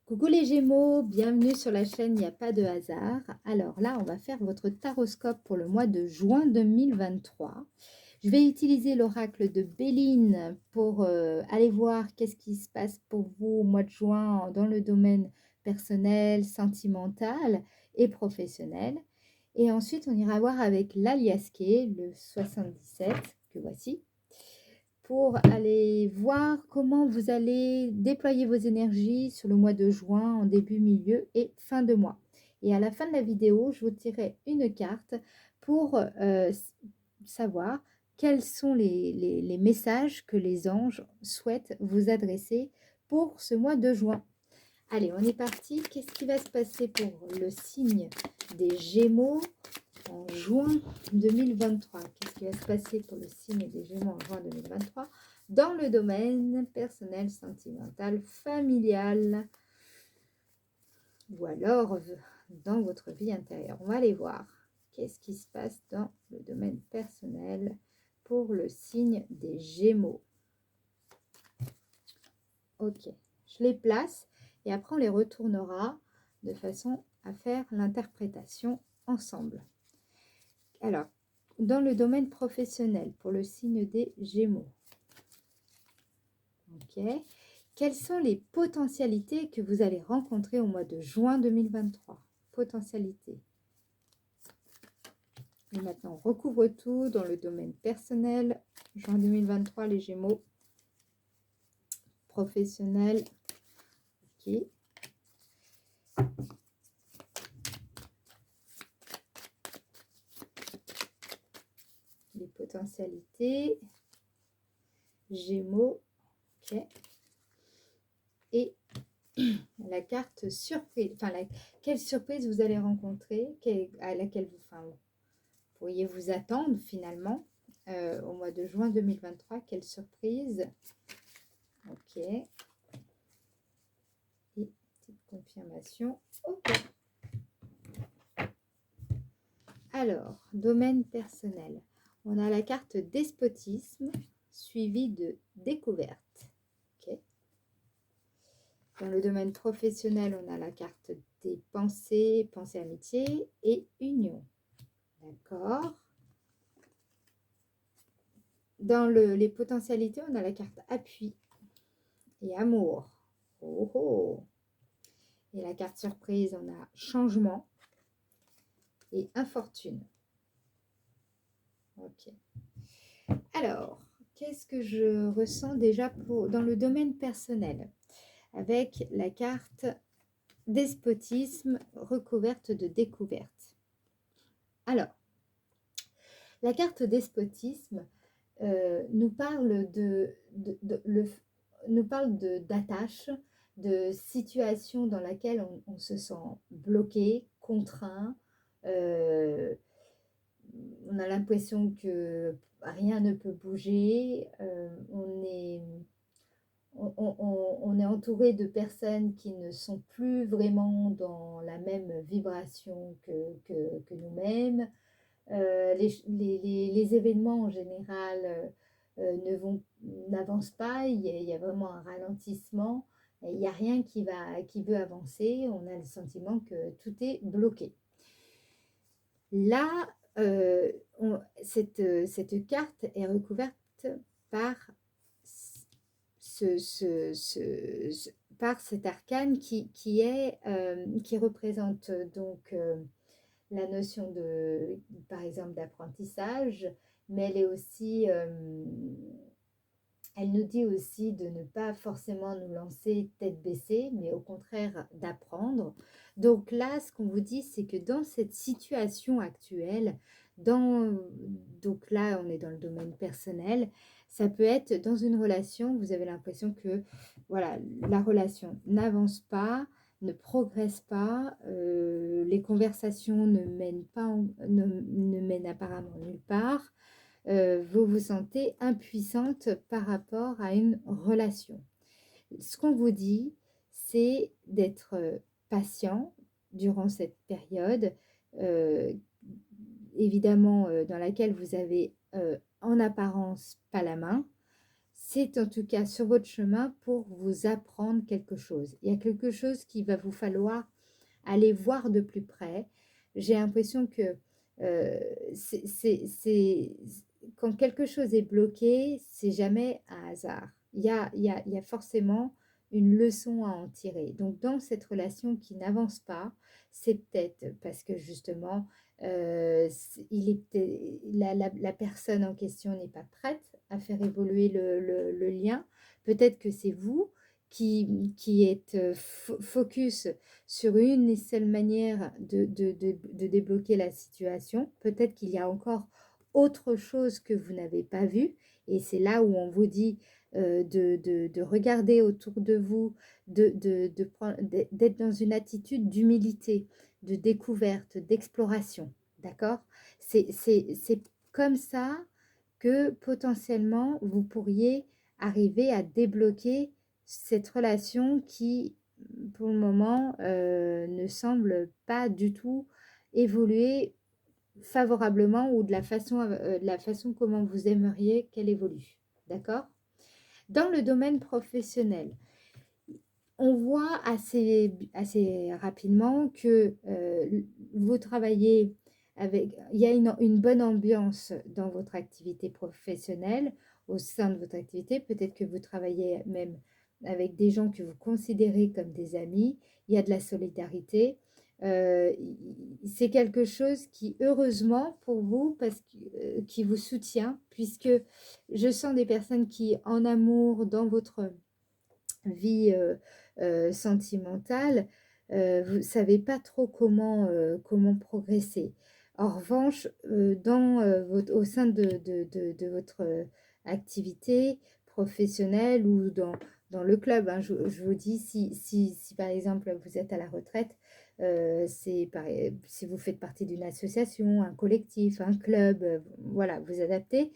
Coucou les Gémeaux, bienvenue sur la chaîne Il n'y a pas de hasard. Alors là, on va faire votre taroscope pour le mois de juin 2023. Je vais utiliser l'oracle de Béline pour aller voir qu'est-ce qui se passe pour vous au mois de juin dans le domaine personnel, sentimental et professionnel. Et ensuite, on ira voir avec l'Aliasqué, le 77, que voici, pour aller voir comment vous allez déployer vos énergies sur le mois de juin, en début, milieu et fin de mois. Et à la fin de la vidéo, je vous tirerai une carte pour savoir quels sont les messages que les anges souhaitent vous adresser pour ce mois de juin. Allez, on est parti. Qu'est-ce qui va se passer pour le signe des Gémeaux en juin 2023? Qu'est-ce qui va se passer pour le signe des Gémeaux en juin 2023 dans le domaine personnel, sentimental, familial ou alors dans votre vie intérieure? On va aller voir qu'est-ce qui se passe dans le domaine personnel pour le signe des Gémeaux. Ok, je les place et après on les retournera de façon à faire l'interprétation ensemble. Alors, dans le domaine professionnel, pour le signe des Gémeaux, ok, quelles sont les potentialités que vous allez rencontrer au mois de juin 2023? Potentialités. Et maintenant, on recouvre tout dans le domaine personnel, juin 2023, les Gémeaux, professionnel, ok. Les potentialités, Gémeaux, ok. Et la carte surprise, enfin, quelle surprise vous allez rencontrer, à laquelle vous pourriez vous attendre finalement au mois de juin 2023. Quelle surprise. Ok. Et petite confirmation. Ok. Alors, domaine personnel. On a la carte despotisme suivie de découverte. Ok. Dans le domaine professionnel, on a la carte des pensées, pensée amitié et union. D'accord. Dans les potentialités, on a la carte appui et amour. Oh, oh. Et la carte surprise, on a changement et infortune. Ok. Alors, qu'est-ce que je ressens déjà dans le domaine personnel avec la carte despotisme recouverte de découverte? Alors, la carte despotisme nous parle d'attache, de situation dans laquelle on se sent bloqué, contraint. On a l'impression que rien ne peut bouger. On est entouré de personnes qui ne sont plus vraiment dans la même vibration que nous-mêmes. Les événements en général n'avancent pas, il y a vraiment un ralentissement, il n'y a rien qui veut avancer, on a le sentiment que tout est bloqué. Là, cette carte est recouverte par, par cet arcane qui représente donc la notion de, par exemple, d'apprentissage, mais elle nous dit aussi de ne pas forcément nous lancer tête baissée, mais au contraire d'apprendre. Donc là, ce qu'on vous dit, c'est que dans cette situation actuelle, donc là, on est dans le domaine personnel, ça peut être dans une relation, vous avez l'impression que voilà, la relation n'avance pas, ne progresse pas, les conversations ne mènent apparemment nulle part. Vous vous sentez impuissante par rapport à une relation. Ce qu'on vous dit, c'est d'être patient durant cette période, euh, évidemment dans laquelle vous avez en apparence pas la main. c'est en tout cas sur votre chemin pour vous apprendre quelque chose. Il y a quelque chose qu'il va vous falloir aller voir de plus près. J'ai l'impression que euh, quand quelque chose est bloqué, c'est jamais un hasard. Il y a forcément une leçon à en tirer. Donc, dans cette relation qui n'avance pas, c'est peut-être parce que justement, la personne en question n'est pas prête à faire évoluer le lien. Peut-être que c'est vous qui êtes focus sur une et seule manière de débloquer la situation. Peut-être qu'il y a encore autre chose que vous n'avez pas vu. Et c'est là où on vous dit de regarder autour de vous, d'être dans une attitude d'humilité, de découverte, d'exploration. D'accord? C'est comme ça que potentiellement vous pourriez arriver à débloquer cette relation qui, pour le moment, ne semble pas du tout évoluer favorablement ou de la façon comment vous aimeriez qu'elle évolue. D'accord? Dans le domaine professionnel, on voit assez rapidement que vous travaillez avec, il y a une bonne ambiance dans votre activité professionnelle, au sein de votre activité. Peut-être que vous travaillez même avec des gens que vous considérez comme des amis. Il y a de la solidarité. C'est quelque chose qui, heureusement pour vous, qui vous soutient, puisque je sens des personnes qui, en amour, dans votre vie sentimentale, vous ne savez pas trop comment progresser. En revanche, au sein de votre activité professionnelle ou dans le club, hein, je vous dis, si par exemple vous êtes à la retraite, si vous faites partie d'une association, un collectif, un club, voilà, vous adaptez.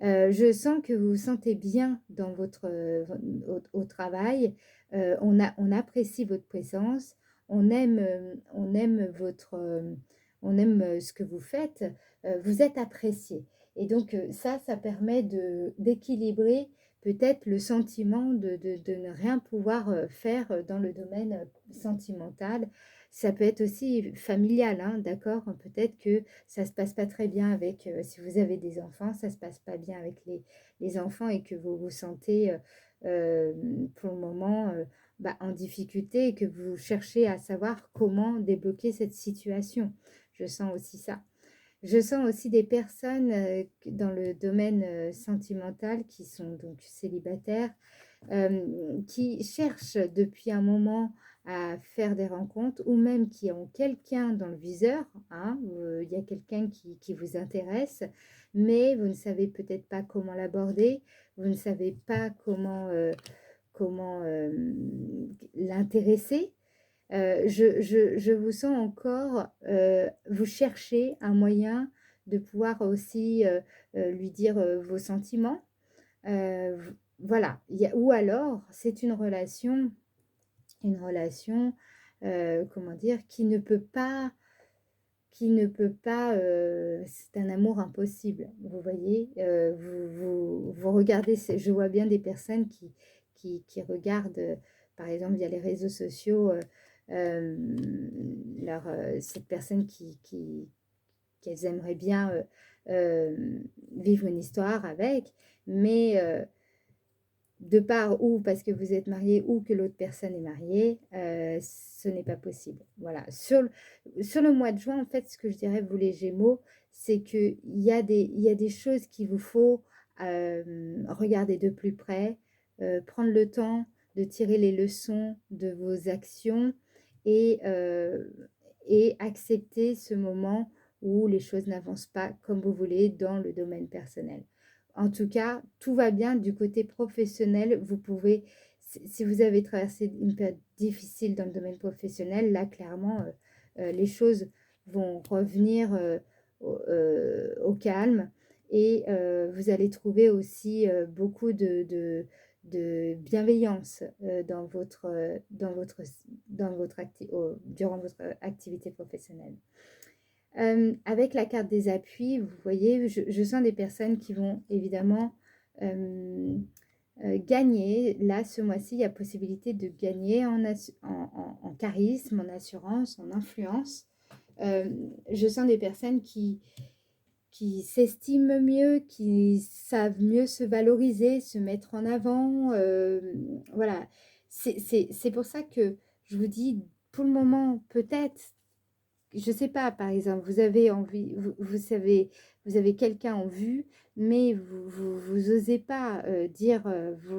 Je sens que vous vous sentez bien dans au travail. On apprécie votre présence. On aime on aime ce que vous faites. Vous êtes apprécié. Et donc, ça permet d'équilibrer peut-être le sentiment de ne rien pouvoir faire dans le domaine sentimental. Ça peut être aussi familial, hein, d'accord? Peut-être que ça se passe pas très bien avec, si vous avez des enfants, ça se passe pas bien avec les enfants et que vous vous sentez pour le moment bah, en difficulté et que vous cherchez à savoir comment débloquer cette situation. Je sens aussi ça. Je sens aussi des personnes dans le domaine sentimental qui sont donc célibataires, qui cherchent depuis un moment à faire des rencontres ou même qui ont quelqu'un dans le viseur, hein, il y a quelqu'un qui vous intéresse, mais vous ne savez peut-être pas comment l'aborder, vous ne savez pas comment l'intéresser. Je vous sens encore, vous chercher un moyen de pouvoir aussi lui dire vos sentiments. Voilà, ou alors c'est une relation, comment dire, qui ne peut pas, c'est un amour impossible, vous voyez, vous regardez, je vois bien des personnes qui regardent, par exemple via les réseaux sociaux, cette personne qu'elles aimeraient bien vivre une histoire avec, mais de part ou parce que vous êtes marié ou que l'autre personne est mariée, ce n'est pas possible. Voilà. Sur le mois de juin, en fait, ce que je dirais, vous les Gémeaux, c'est qu'il il y a des choses qu'il vous faut regarder de plus près, prendre le temps de tirer les leçons de vos actions et, euh, et accepter ce moment où les choses n'avancent pas comme vous voulez dans le domaine personnel. En tout cas, tout va bien du côté professionnel. Vous pouvez, si vous avez traversé une période difficile dans le domaine professionnel, là, clairement, les choses vont revenir au calme et vous allez trouver aussi beaucoup de bienveillance durant votre activité professionnelle. Avec la carte des appuis, vous voyez, je sens des personnes qui vont évidemment gagner. Là, ce mois-ci, il y a possibilité de gagner en charisme, en assurance, en influence. Je sens des personnes qui s'estiment mieux, qui savent mieux se valoriser, se mettre en avant. Voilà, c'est pour ça que je vous dis, pour le moment, peut-être, je ne sais pas, par exemple, vous avez envie, vous savez, vous avez quelqu'un en vue, mais vous osez pas dire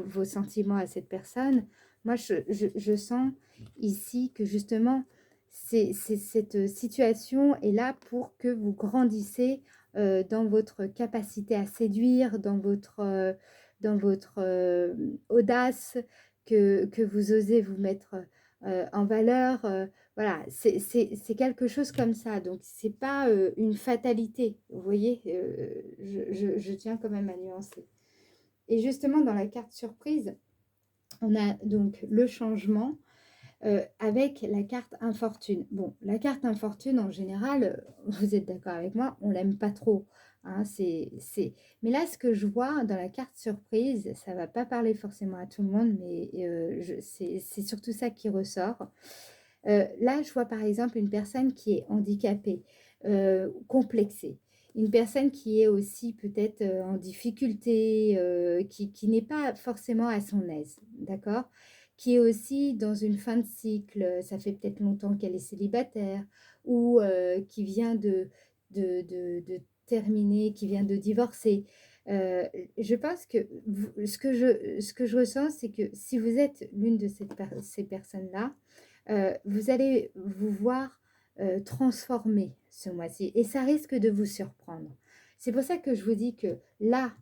vos sentiments à cette personne. Moi, je sens ici que justement, cette situation est là pour que vous grandissez dans votre capacité à séduire, dans votre audace, que vous osez vous mettre en valeur. Voilà, c'est quelque chose comme ça. Donc, c'est pas une fatalité. Vous voyez, je tiens quand même à nuancer. Et justement, dans la carte surprise, on a donc le changement avec la carte infortune. Bon, la carte infortune, en général, vous êtes d'accord avec moi, on l'aime pas trop. Hein, Mais là, ce que je vois dans la carte surprise, ça va pas parler forcément à tout le monde, mais c'est surtout ça qui ressort. Là, je vois par exemple une personne qui est handicapée, complexée. Une personne qui est aussi peut-être en difficulté, qui n'est pas forcément à son aise, d'accord? Qui est aussi dans une fin de cycle, ça fait peut-être longtemps qu'elle est célibataire, ou qui vient de terminer, qui vient de divorcer. Euh, je pense que ce que je ressens, c'est que si vous êtes l'une de ces personnes-là, vous allez vous voir transformer ce mois-ci et ça risque de vous surprendre. C'est pour ça que je vous dis que là,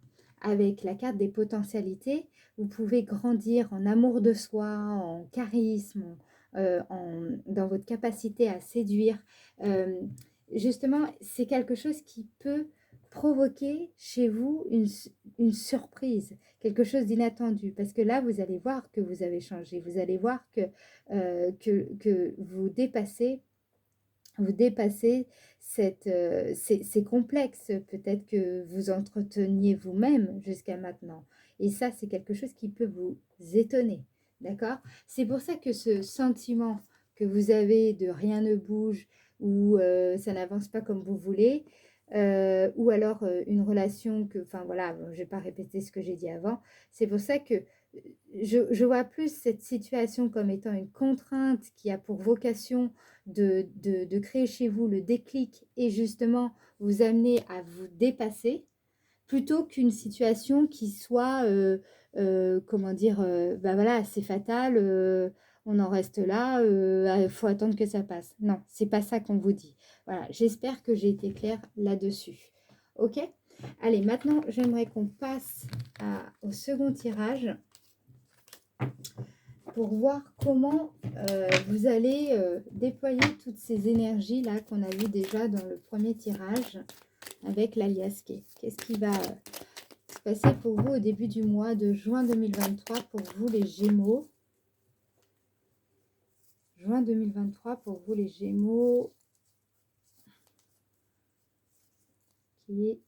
avec la carte des potentialités, vous pouvez grandir en amour de soi, en charisme, dans votre capacité à séduire. Euh, Justement, c'est quelque chose qui peut provoquer chez vous une surprise, quelque chose d'inattendu, parce que là, vous allez voir que vous avez changé, vous allez voir que vous dépassez ces complexes peut-être que vous entreteniez vous-même jusqu'à maintenant. Et ça, c'est quelque chose qui peut vous étonner, d'accord? C'est pour ça que ce sentiment que vous avez de rien ne bouge ou ça n'avance pas comme vous voulez, ou alors une relation que, enfin voilà, je ne vais pas répéter ce que j'ai dit avant, c'est pour ça que je vois plus cette situation comme étant une contrainte qui a pour vocation de créer chez vous le déclic et justement vous amener à vous dépasser, plutôt qu'une situation qui soit, comment dire, bah voilà, c'est fatal, on en reste là, il faut attendre que ça passe. Non, c'est pas ça qu'on vous dit. Voilà, j'espère que j'ai été claire là-dessus. Ok? Allez, maintenant, j'aimerais qu'on passe au second tirage pour voir comment vous allez déployer toutes ces énergies-là qu'on a vues déjà dans le premier tirage avec l'alias K. Qu'est-ce qui va se passer pour vous au début du mois de juin 2023 pour vous les Gémeaux? Juin 2023 pour vous les Gémeaux, qui est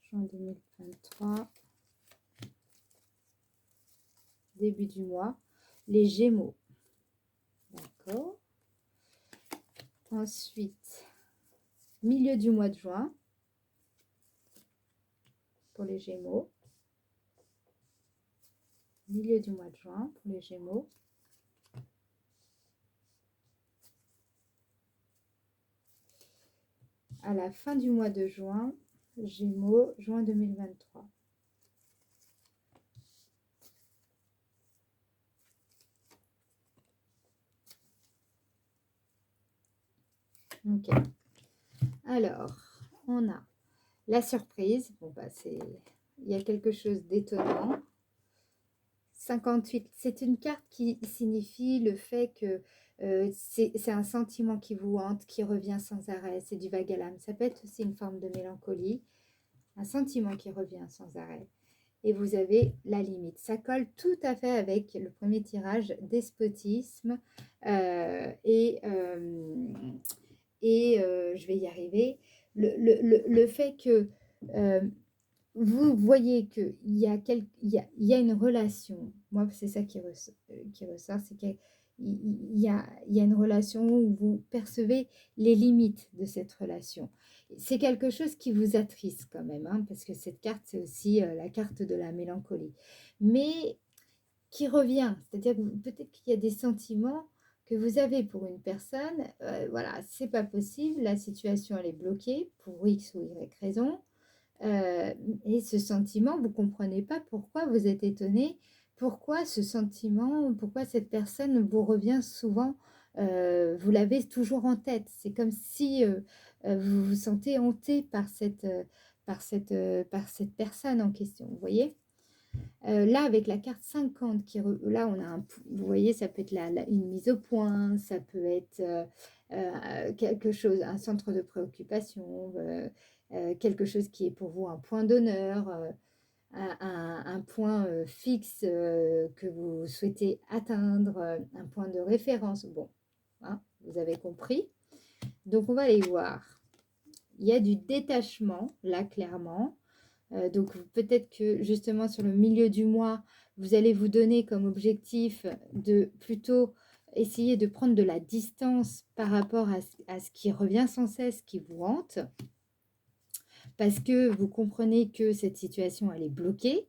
juin 2023, début du mois, les Gémeaux. D'accord. Ensuite, milieu du mois de juin pour les Gémeaux. Milieu du mois de juin pour les Gémeaux. À la fin du mois de juin, Gémeaux, juin 2023. Ok. Alors, on a la surprise. Bon, bah, il y a quelque chose d'étonnant. 58, c'est une carte qui signifie le fait que c'est un sentiment qui vous hante, qui revient sans arrêt. C'est du vague à l'âme. Ça peut être aussi une forme de mélancolie, un sentiment qui revient sans arrêt. Et vous avez la limite. Ça colle tout à fait avec le premier tirage, despotisme et je vais y arriver. Le fait que euh, vous voyez qu'il y a, il y a une relation. Moi, c'est ça qui ressort, c'est qu'il il y a une relation où vous percevez les limites de cette relation. C'est quelque chose qui vous attriste quand même, hein, parce que cette carte, c'est aussi la carte de la mélancolie. Mais qui revient, c'est-à-dire que peut-être qu'il y a des sentiments que vous avez pour une personne, voilà, c'est pas possible, la situation elle est bloquée pour X ou Y raison, euh, et ce sentiment, vous comprenez pas pourquoi vous êtes étonné, pourquoi ce sentiment, pourquoi cette personne vous revient souvent, vous l'avez toujours en tête. C'est comme si vous vous sentez hanté par cette personne en question, vous voyez. Là, avec la carte 50, là, on a vous voyez, ça peut être une mise au point, ça peut être quelque chose, un centre de préoccupation, quelque chose qui est pour vous un point d'honneur, un point fixe que vous souhaitez atteindre, un point de référence. Bon, hein, vous avez compris. Donc, on va aller voir. Il y a du détachement, là, clairement. Donc peut-être que justement sur le milieu du mois, vous allez vous donner comme objectif de plutôt essayer de prendre de la distance par rapport à ce qui revient sans cesse, qui vous hante, parce que vous comprenez que cette situation, elle est bloquée.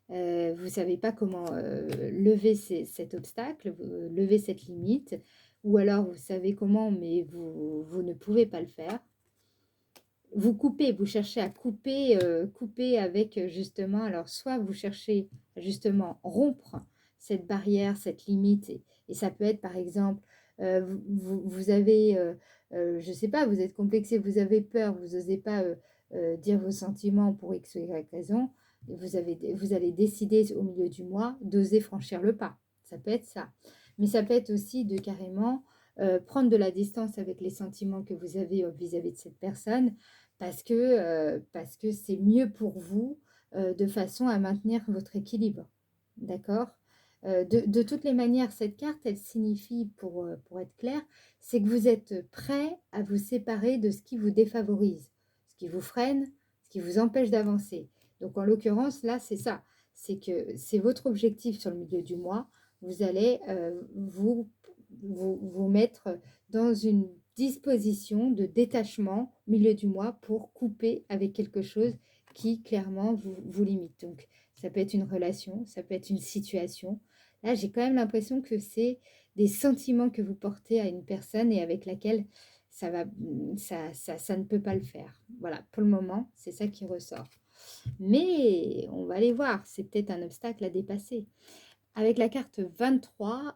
Vous ne savez pas comment lever cet obstacle, lever cette limite, ou alors vous savez comment, mais vous ne pouvez pas le faire. Vous coupez, vous cherchez à couper, couper avec justement, alors soit vous cherchez justement rompre cette barrière, cette limite, et ça peut être par exemple, vous avez, je ne sais pas, vous êtes complexé, vous avez peur, vous n'osez pas dire vos sentiments pour X ou Y raison, et vous allez décider au milieu du mois d'oser franchir le pas. Ça peut être ça. Mais ça peut être aussi de carrément prendre de la distance avec les sentiments que vous avez vis-à-vis de cette personne, parce que c'est mieux pour vous de façon à maintenir votre équilibre. D'accord. De toutes les manières, cette carte, elle signifie, pour être clair, c'est que vous êtes prêt à vous séparer de ce qui vous défavorise, ce qui vous freine, ce qui vous empêche d'avancer. Donc, en l'occurrence, là, c'est ça. C'est que c'est votre objectif sur le milieu du mois. Vous allez vous mettre dans une disposition de détachement au milieu du mois pour couper avec quelque chose qui clairement vous limite. Donc ça peut être une relation, ça peut être une situation. Là, j'ai quand même l'impression que c'est des sentiments que vous portez à une personne et avec laquelle ça ne peut pas le faire. Voilà, pour le moment, c'est ça qui ressort. Mais on va aller voir, c'est peut-être un obstacle à dépasser. Avec la carte 23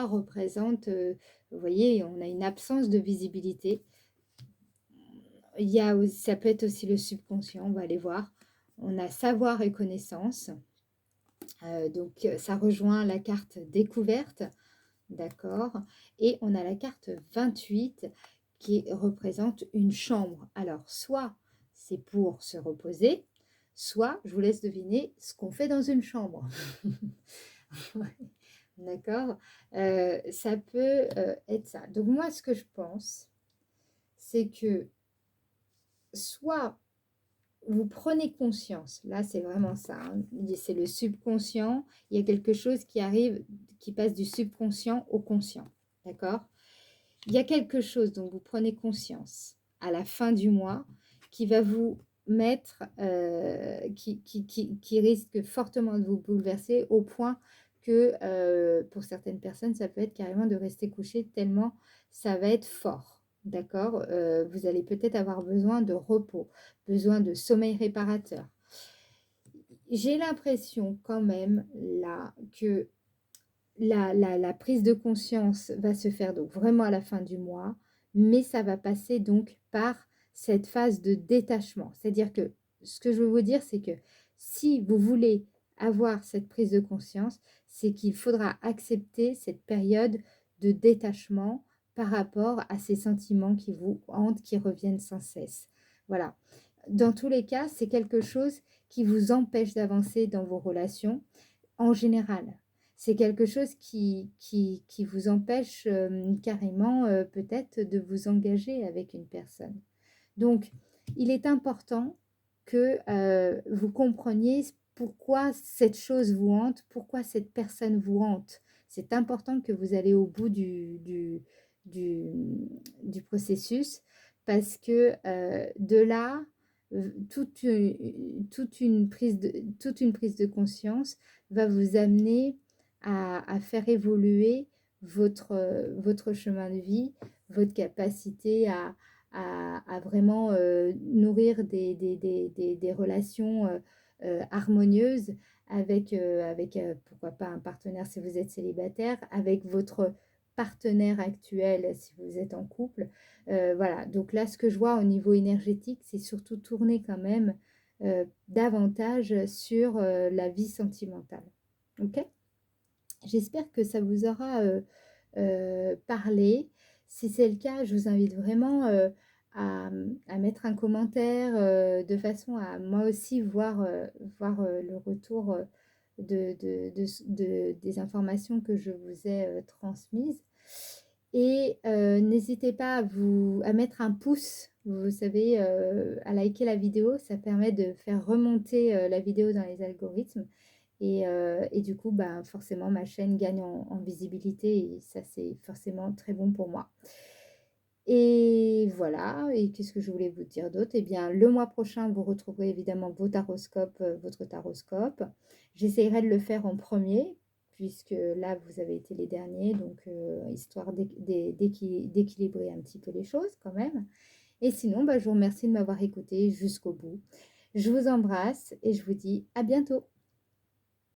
représente, vous voyez, on a une absence de visibilité. Ça peut être aussi le subconscient, on va aller voir. On a savoir et connaissance. Donc, ça rejoint la carte découverte, d'accord. Et on a la carte 28 qui représente une chambre. Alors, soit c'est pour se reposer, soit, je vous laisse deviner ce qu'on fait dans une chambre. D'accord. Ça peut être ça. Donc, moi, ce que je pense, c'est que soit vous prenez conscience, là c'est vraiment ça, hein, c'est le subconscient, il y a quelque chose qui arrive, qui passe du subconscient au conscient, d'accord. Il y a quelque chose dont vous prenez conscience à la fin du mois qui va vous mettre, qui risque fortement de vous bouleverser au point que pour certaines personnes, ça peut être carrément de rester couché tellement ça va être fort. D'accord. Vous allez peut-être avoir besoin de repos, besoin de sommeil réparateur. J'ai l'impression quand même là que la prise de conscience va se faire donc vraiment à la fin du mois, mais ça va passer donc par cette phase de détachement. C'est-à-dire que ce que je veux vous dire, c'est que si vous voulez avoir cette prise de conscience, c'est qu'il faudra accepter cette période de détachement par rapport à ces sentiments qui vous hantent, qui reviennent sans cesse. Voilà. Dans tous les cas, c'est quelque chose qui vous empêche d'avancer dans vos relations en général. C'est quelque chose qui vous empêche carrément peut-être de vous engager avec une personne. Donc, il est important que vous compreniez pourquoi cette chose vous hante, pourquoi cette personne vous hante. C'est important que vous allez au bout du, du processus parce que de là, toute une prise de conscience va vous amener à faire évoluer votre chemin de vie, votre capacité à vraiment nourrir des relations harmonieuses avec pourquoi pas un partenaire si vous êtes célibataire, avec votre partenaire actuel si vous êtes en couple. Voilà, donc là, ce que je vois au niveau énergétique, c'est surtout tourner quand même davantage sur la vie sentimentale. Ok? J'espère que ça vous aura parlé. Si c'est le cas, je vous invite vraiment à mettre un commentaire de façon à moi aussi voir le retour des informations que je vous ai transmises. Et n'hésitez pas à mettre un pouce, vous savez, à liker la vidéo. Ça permet de faire remonter la vidéo dans les algorithmes. Et du coup, bah, forcément, ma chaîne gagne en visibilité et ça, c'est forcément très bon pour moi. Et voilà, et qu'est-ce que je voulais vous dire d'autre? Eh bien, le mois prochain, vous retrouverez évidemment votre taroscope. J'essaierai de le faire en premier, puisque là, vous avez été les derniers, donc histoire d'équilibrer un petit peu les choses quand même. Et sinon, bah, je vous remercie de m'avoir écouté jusqu'au bout. Je vous embrasse et je vous dis à bientôt.